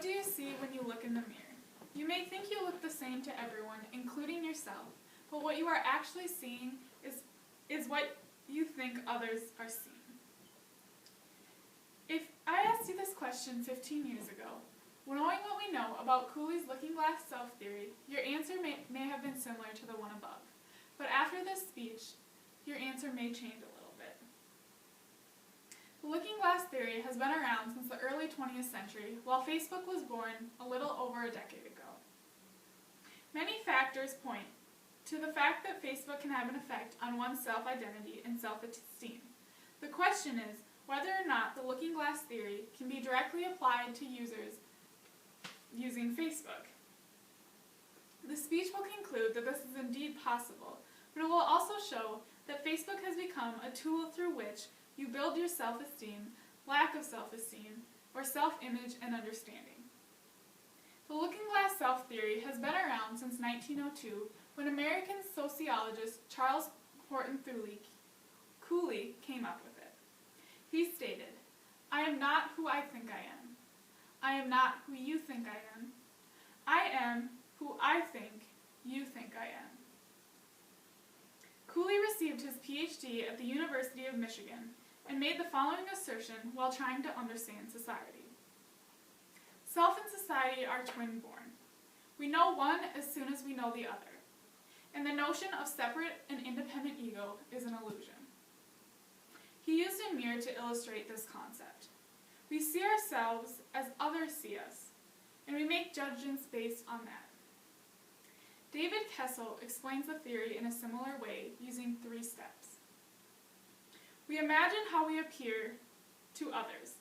do you see when you look in the mirror? You may think you look the same to everyone, including yourself, but what you are actually seeing is what you think others are seeing. If I asked you this question 15 years ago, knowing what we know about Cooley's looking glass self-theory, your answer may have been similar to the one above. But after this speech, your answer may change a little bit. The looking glass theory has been around since the early 20th century, while Facebook was born a little over a decade ago. Many factors point to the fact that Facebook can have an effect on one's self-identity and self-esteem. The question is whether or not the looking glass theory can be directly applied to users using Facebook. The speech will conclude that this is indeed possible, but it will also show that Facebook has become a tool through which you build your self-esteem, lack of self-esteem, or self-image and understanding. The looking glass self-theory has been around since 1902, when American sociologist Charles Horton Cooley came up with it. He stated, "I am not who I think I am. I am not who you think I am. I am who I think you think I am." Cooley received his PhD at the University of Michigan and made the following assertion while trying to understand society. Self and society are twin-born. We know one as soon as we know the other, and the notion of separate and independent ego is an illusion. He used a mirror to illustrate this concept. We see ourselves as others see us, and we make judgments based on that. David Kessel explains the theory in a similar way using 3 steps. We imagine how we appear to others.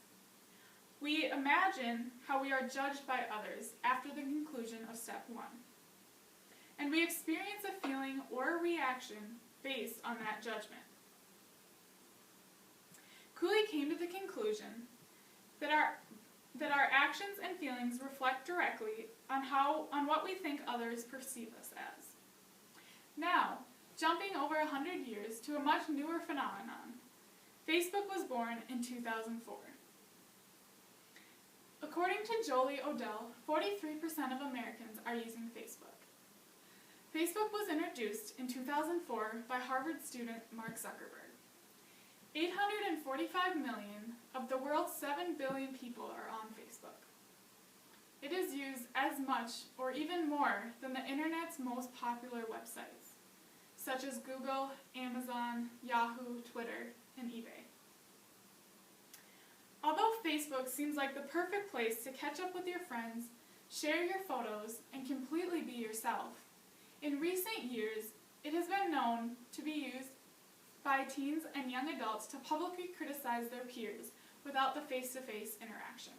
We imagine how we are judged by others after the conclusion of step 1. And we experience a feeling or a reaction based on that judgment. Cooley came to the conclusion that our actions and feelings reflect directly on what we think others perceive us as. Now, jumping over 100 years to a much newer phenomenon, Facebook was born in 2004. According to Jolie Odell, 43% of Americans are using Facebook. Facebook was introduced in 2004 by Harvard student Mark Zuckerberg. 845 million of the world's 7 billion people are on Facebook. It is used as much or even more than the internet's most popular websites, such as Google, Amazon, Yahoo, Twitter, and eBay. Although Facebook seems like the perfect place to catch up with your friends, share your photos, and completely be yourself, in recent years it has been known to be used by teens and young adults to publicly criticize their peers without the face-to-face interaction.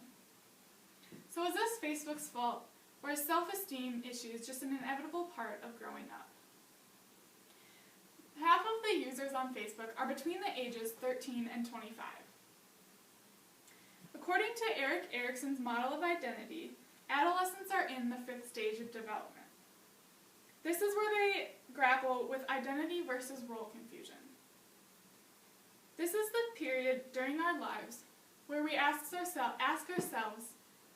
So is this Facebook's fault, or is self-esteem issues just an inevitable part of growing up? Half of the users on Facebook are between the ages 13 and 25. According to Erik Erikson's model of identity, adolescents are in the 5th stage of development. This is where they grapple with identity versus role confusion. This is the period during our lives where we ask ourselves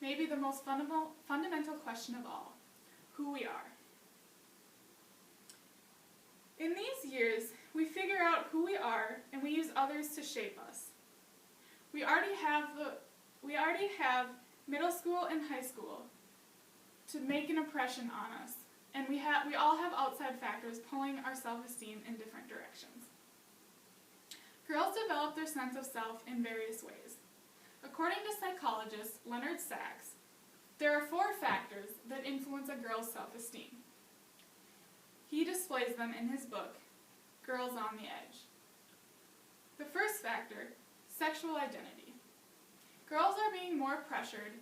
maybe the most fundamental question of all, who we are. In these years, we figure out who we are and we use others to shape us. We already have middle school and high school to make an impression on us, and we all have outside factors pulling our self-esteem in different directions. Girls develop their sense of self in various ways. According to psychologist Leonard Sachs, there are 4 factors that influence a girl's self-esteem. He displays them in his book, Girls on the Edge. The first factor, sexual identity. Girls are being more pressured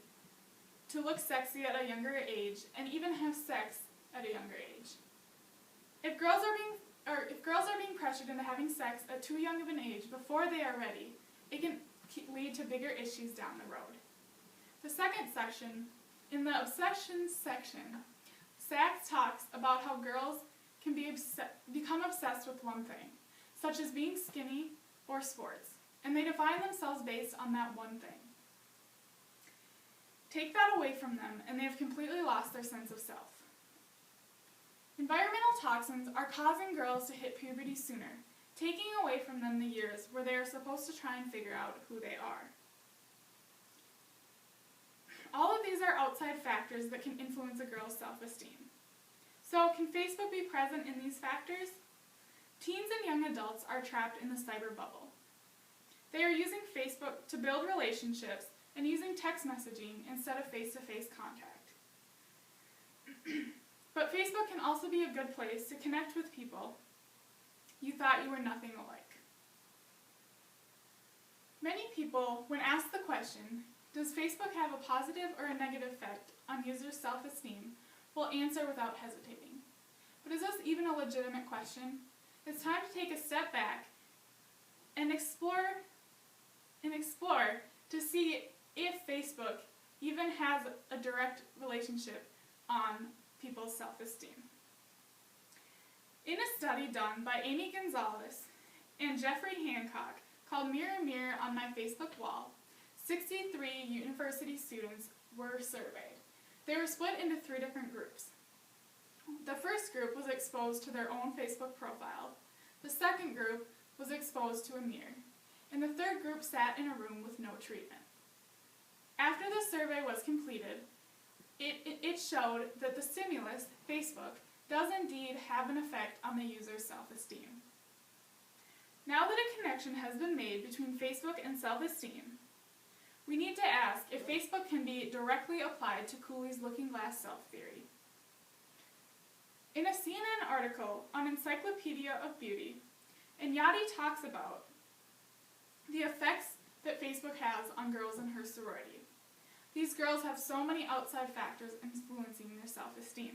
to look sexy at a younger age and even have sex at a younger age. If girls are being pressured into having sex at too young of an age before they are ready, it can lead to bigger issues down the road. The second section, in the obsession section, Sachs talks about how girls can become obsessed with one thing, such as being skinny or sports, and they define themselves based on that one thing. Take that away from them, and they have completely lost their sense of self. Environmental toxins are causing girls to hit puberty sooner, taking away from them the years where they are supposed to try and figure out who they are. All of these are outside factors that can influence a girl's self-esteem. So, can Facebook be present in these factors? Teens and young adults are trapped in the cyber bubble. They are using Facebook to build relationships and using text messaging instead of face-to-face contact. But Facebook can also be a good place to connect with people you thought you were nothing alike. Many people, when asked the question, does Facebook have a positive or a negative effect on users' self-esteem, will answer without hesitating. But is this even a legitimate question? It's time to take a step back and explore to see if Facebook even has a direct relationship on people's self-esteem. In a study done by Amy Gonzalez and Jeffrey Hancock called Mirror Mirror on My Facebook Wall, 63 university students were surveyed. They were split into 3 different groups. The first group was exposed to their own Facebook profile, the second group was exposed to a mirror, and the third group sat in a room with no treatment. After the survey was completed, it showed that the stimulus, Facebook, does indeed have an effect on the user's self-esteem. Now that a connection has been made between Facebook and self-esteem, we need to ask if Facebook can be directly applied to Cooley's looking glass self-theory. In a CNN article on Encyclopedia of Beauty, Inyati talks about the effects that Facebook has on girls in her sorority. These girls have so many outside factors influencing their self-esteem.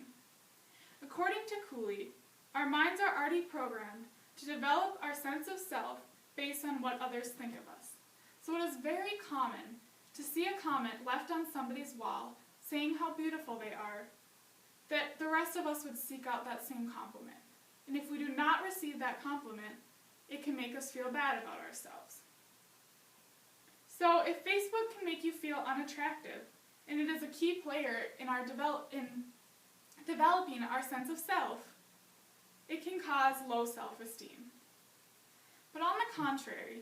According to Cooley, our minds are already programmed to develop our sense of self based on what others think of us. So it is very common to see a comment left on somebody's wall saying how beautiful they are, that the rest of us would seek out that same compliment. And if we do not receive that compliment, it can make us feel bad about ourselves. So if Facebook can make you feel unattractive, and it is a key player in developing our sense of self, it can cause low self-esteem. But on the contrary,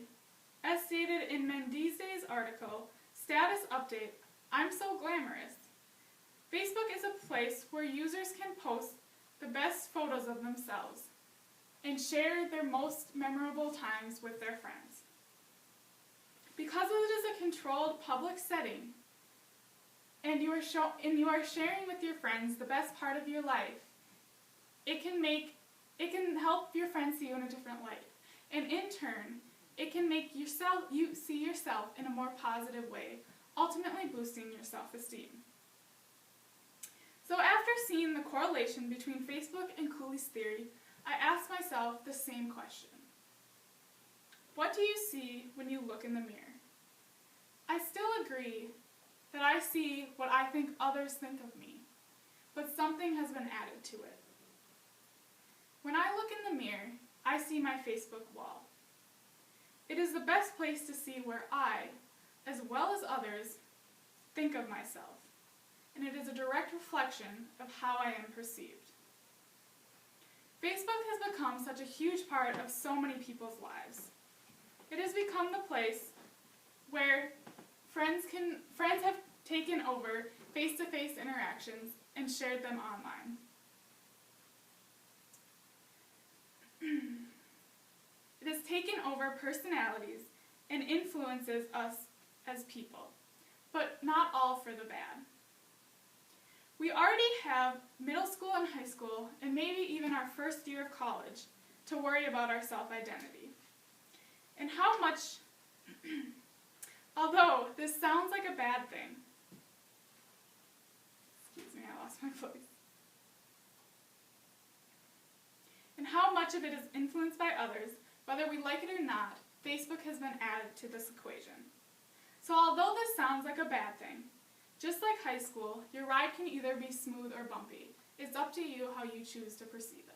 as stated in Mendiz's article, Status Update, I'm So Glamorous, Facebook is a place where users can post the best photos of themselves and share their most memorable times with their friends. Because it is a controlled public setting, and you are sharing with your friends the best part of your life, it can help your friends see you in a different light. And in turn, it can make you see yourself in a more positive way, ultimately boosting your self-esteem. So after seeing the correlation between Facebook and Cooley's theory, I asked myself the same question. What do you see when you look in the mirror? I still agree that I see what I think others think of me, but something has been added to it. When I look in the mirror, I see my Facebook wall. It is the best place to see where I, as well as others, think of myself, and it is a direct reflection of how I am perceived. Facebook has become such a huge part of so many people's lives. It has become the place where friends have taken over face-to-face interactions and shared them online. It has taken over personalities and influences us as people, but not all for the bad. We already have middle school and high school, and maybe even our first year of college, to worry about our self-identity. And how much, although this sounds like a bad thing, excuse me, I lost my place, and how much of it is influenced by others, whether we like it or not, Facebook has been added to this equation. So although this sounds like a bad thing, just like high school, your ride can either be smooth or bumpy. It's up to you how you choose to perceive it.